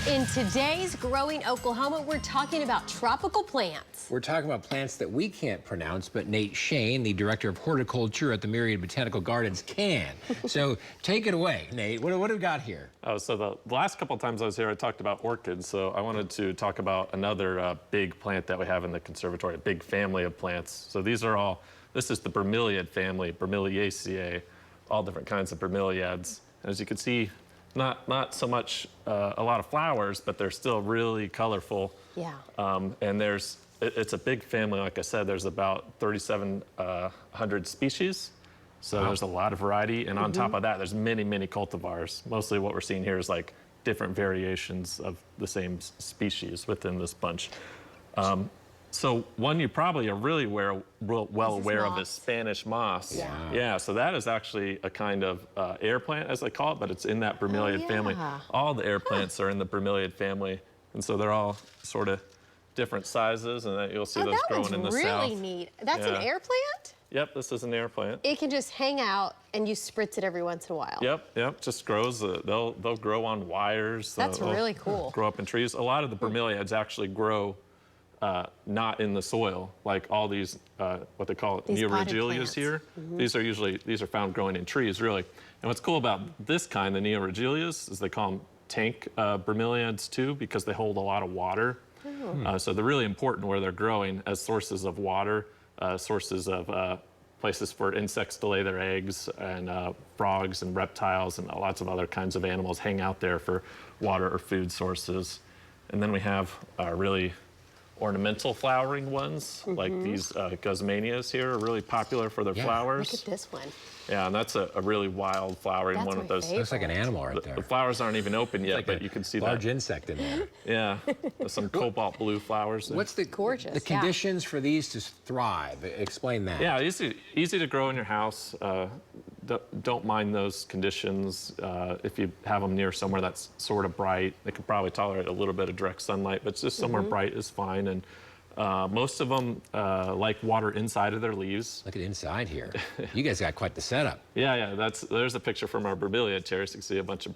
In today's Growing Oklahoma, we're talking about tropical plants. We're talking about plants that we can't pronounce, but Nate Tschaenn, the director of horticulture at the Myriad Botanical Gardens, can. So take it away, Nate. What do we got here? Oh, so the last couple of times I was here, I talked about orchids. So I wanted to talk about another big plant that we have in the conservatory, a big family of plants. So these are all, this is the bromeliad family, Bromeliaceae, all different kinds of bromeliads. And as you can see, not so much a lot of flowers, but they're still really colorful. Yeah. And it's a big family. Like I said, there's about 3,700 species. So there's a lot of variety. And on top of that, there's many, many cultivars. Mostly what we're seeing here is like different variations of the same species within this bunch. So one you probably are really well aware of is Spanish moss. Yeah, so that is actually a kind of air plant, as they call it, but it's in that bromeliad family. All the air plants are in the bromeliad family, and so they're all sort of different sizes, and you'll see those growing in the south. That's really neat. That's an air plant? Yep, this is an air plant. It can just hang out, and you spritz it every once in a while. Yep, just grows. They'll grow on wires. That's really cool. Grow up in trees. A lot of the bromeliads actually grow not in the soil, like all these, what they call neoregilias here. These are found growing in trees, really. And what's cool about this kind, the neoregilias, is they call them tank bromeliads too, because they hold a lot of water. So they're really important where they're growing as sources of water, sources of places for insects to lay their eggs, and frogs and reptiles and lots of other kinds of animals hang out there for water or food sources. And then we have really ornamental flowering ones, like these gosmanias here are really popular for their flowers. Look at this one. Yeah, and that's a really wild flowering one of those. Looks like an animal right there. The flowers aren't even open yet, like but you can see large that. insect in there. Yeah, there's some cobalt blue flowers there. What's the conditions for these to thrive? Explain that. Yeah, easy to grow in your house. Don't mind those conditions. If you have them near somewhere that's sort of bright, they can probably tolerate a little bit of direct sunlight, but just somewhere bright is fine. And most of them like water inside of their leaves. Look at inside here. You guys got quite the setup. Yeah, there's a picture from our bromeliad terrace. You can see a bunch of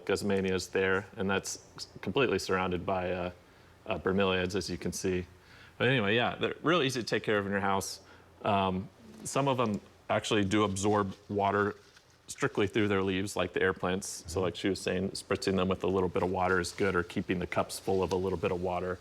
gosmanias there, and that's completely surrounded by bromeliads, as you can see. But anyway, yeah, they're really easy to take care of in your house. Some of them actually do absorb water strictly through their leaves, like the air plants. So like she was saying, spritzing them with a little bit of water is good, or keeping the cups full of a little bit of water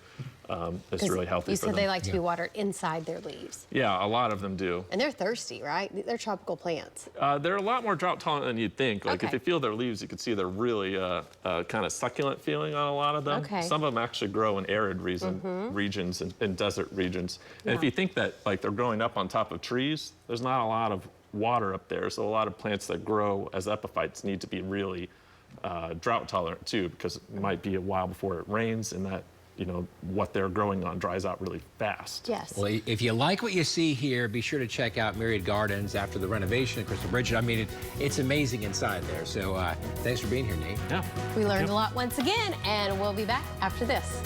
is really healthy for them. You said they like to be watered inside their leaves. Yeah, a lot of them do. And they're thirsty, right? They're tropical plants. They're a lot more drought tolerant than you'd think. Like if you feel their leaves, you can see they're really kind of succulent feeling on a lot of them. Some of them actually grow in arid regions and desert regions. And if you think that like they're growing up on top of trees, there's not a lot of water up there. So a lot of plants that grow as epiphytes need to be really drought tolerant too, because it might be a while before it rains, and that, you know, what they're growing on dries out really fast. Yes. Well, if you like what you see here, be sure to check out Myriad Gardens after the renovation at Crystal Bridge. I mean, it's amazing inside there. So thanks for being here, Nate. Yeah. We learned a lot once again, and we'll be back after this.